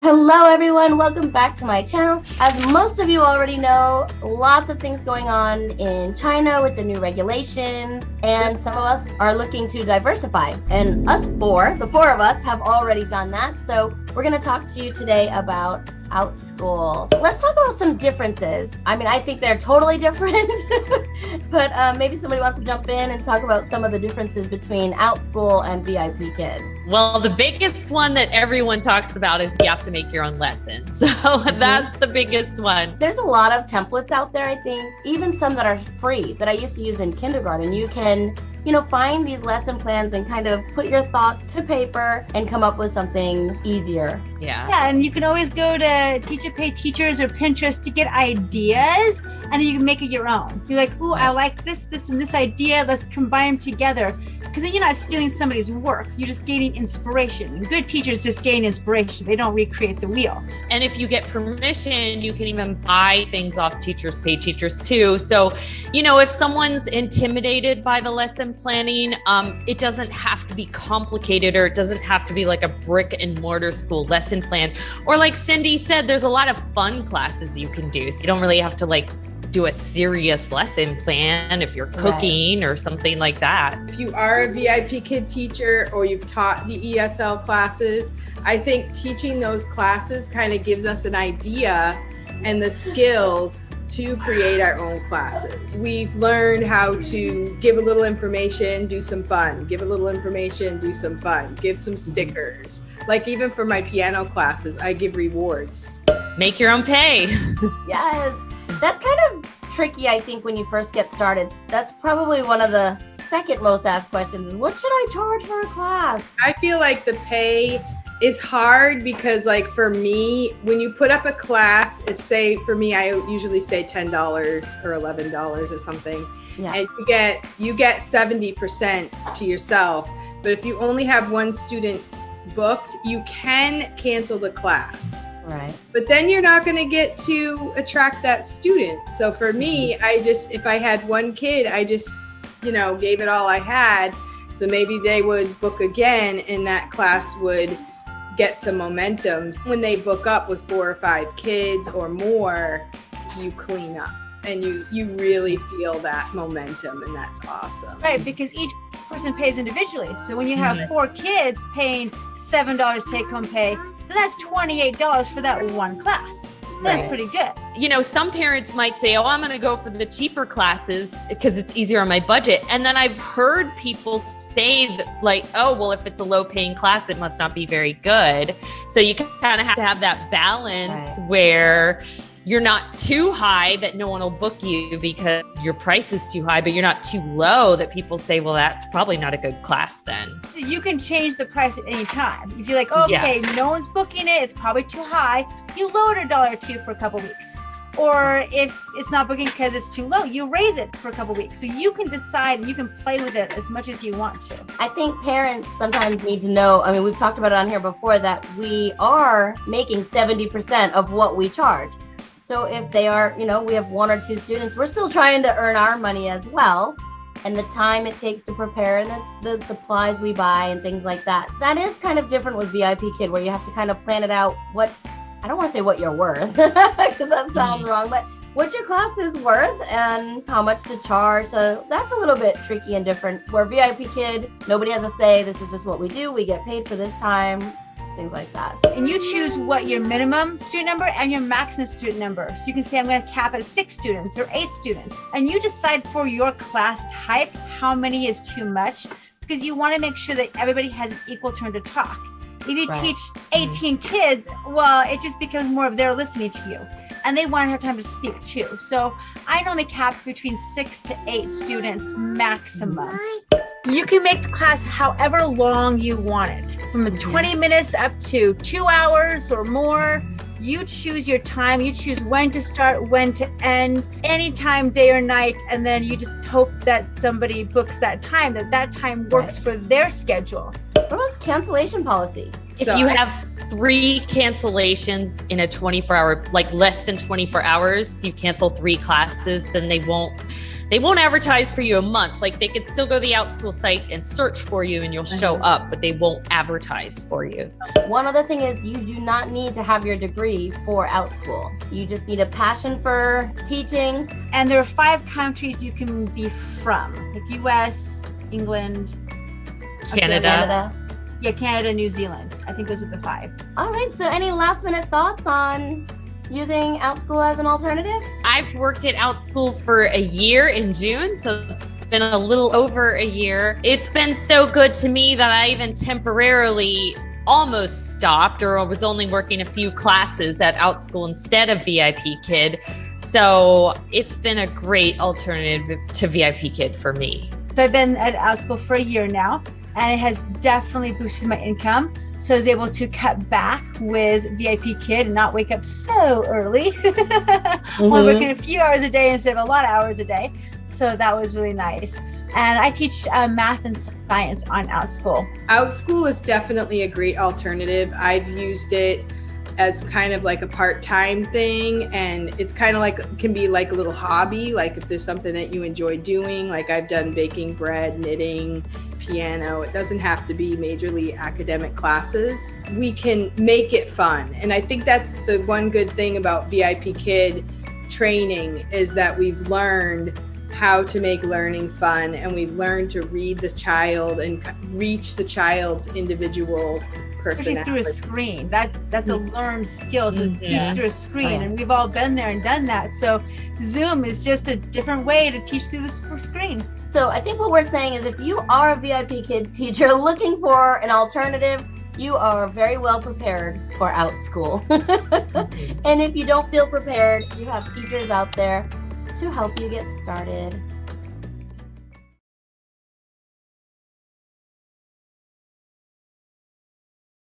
Hello everyone, welcome back to my channel. As most of you already know, lots of things going on in China with the new regulations, and some of us are looking to diversify. And the four of us have already done that. So we're gonna talk to you today about Outschool. Let's talk about some differences. I think they're totally different, but maybe somebody wants to jump in and talk about some of the differences between Outschool and VIPKid. Well, the biggest one that everyone talks about is you have to make your own lessons. So that's the biggest one. There's a lot of templates out there, I think, even some that are free that I used to use in kindergarten. You can, find these lesson plans and kind of put your thoughts to paper and come up with something easier. Yeah, and you can always go to Teacher Pay Teachers or Pinterest to get ideas, and then you can make it your own. You're like, ooh, I like this, and this idea. Let's combine them together. Because then you're not stealing somebody's work. You're just gaining inspiration. And good teachers just gain inspiration. They don't recreate the wheel. And if you get permission, you can even buy things off Teachers Pay Teachers too. So, if someone's intimidated by the lesson planning, it doesn't have to be complicated, or it doesn't have to be like a brick and mortar school lesson plan. Or like Cindy said, there's a lot of fun classes you can do. So you don't really have to do a serious lesson plan if you're cooking or something like that. If you are a VIPKid teacher or you've taught the ESL classes, I think teaching those classes kind of gives us an idea and the skills to create our own classes. We've learned how to give a little information, do some fun, give a little information, do some fun, give some stickers. Like even for my piano classes, I give rewards. Make your own pay. Yes. That's kind of tricky, I think, when you first get started. That's probably one of the second most asked questions is, what should I charge for a class? I feel like the pay is hard because for me, when you put up a class, if say for me, I usually say $10 or $11 or something, and you get 70% to yourself. But if you only have one student booked, you can cancel the class. Right. But then you're not going to get to attract that student. So for me, if I had one kid, I just, gave it all I had. So maybe they would book again and that class would get some momentum. When they book up with 4 or 5 kids or more, you clean up and you really feel that momentum, and that's awesome. Right, because each person pays individually. So when you have 4 kids paying $7 take-home pay, then that's $28 for that one class. That's pretty good. Some parents might say, oh, I'm going to go for the cheaper classes because it's easier on my budget. And then I've heard people say that oh, well, if it's a low paying class, it must not be very good. So you kind of have to have that balance where you're not too high that no one will book you because your price is too high, but you're not too low that people say, well, that's probably not a good class then. You can change the price at any time. If you're like, okay, no one's booking it, it's probably too high, you lower it $1 or $2 for a couple weeks. Or if it's not booking because it's too low, you raise it for a couple weeks. So you can decide, you can play with it as much as you want to. I think parents sometimes need to know, we've talked about it on here before, that we are making 70% of what we charge. So if they are, we have 1 or 2 students, we're still trying to earn our money as well. And the time it takes to prepare and the supplies we buy and things like that. That is kind of different with VIPKid, where you have to kind of plan it out I don't want to say what you're worth, because that sounds wrong, but what your class is worth and how much to charge. So that's a little bit tricky and different. Where VIPKid, nobody has a say. This is just what we do. We get paid for this time. Things like that. And you choose what your minimum student number and your maximum student number. So you can say, I'm going to cap at 6 students or 8 students. And you decide for your class type how many is too much, because you want to make sure that everybody has an equal turn to talk. If you teach 18 kids, well, it just becomes more of their listening to you. And they want to have time to speak too. So I normally cap between 6 to 8 students maximum. You can make the class however long you want it, from 20 minutes up to 2 hours or more. You choose your time. You choose when to start, when to end, anytime, day or night. And then you just hope that somebody books that time, that time works for their schedule. What about cancellation policy? If you have 3 cancellations in a 24-hour, less than 24 hours, you cancel 3 classes, then they won't They won't advertise for you a month. Like they could still go to the Outschool site and search for you and you'll show up, but they won't advertise for you. One other thing is you do not need to have your degree for Outschool. You just need a passion for teaching. And there are 5 countries you can be from, like US, England, Canada. Yeah, Canada, New Zealand. I think those are the 5. All right, so any last minute thoughts on using Outschool as an alternative? I've worked at Outschool for a year in June, so it's been a little over a year. It's been so good to me that I even temporarily almost stopped, or was only working a few classes at Outschool instead of VIPKid. So it's been a great alternative to VIPKid for me. So I've been at Outschool for a year now, and it has definitely boosted my income. So I was able to cut back with VIPKid and not wake up so early. I'm working a few hours a day instead of a lot of hours a day. So that was really nice. And I teach math and science on Outschool. Outschool is definitely a great alternative. I've used it as kind of like a part-time thing, and it's kind of like, can be like a little hobby. Like if there's something that you enjoy doing, like I've done baking bread, knitting, piano. It doesn't have to be majorly academic classes. We can make it fun. And I think that's the one good thing about VIPKid training, is that we've learned how to make learning fun, and we've learned to read the child and reach the child's individual personality. Through a screen. That's a learned skill to teach through a screen. And we've all been there and done that. So Zoom is just a different way to teach through the screen. So I think what we're saying is if you are a VIPKid teacher looking for an alternative, you are very well prepared for Outschool. And if you don't feel prepared, you have teachers out there to help you get started.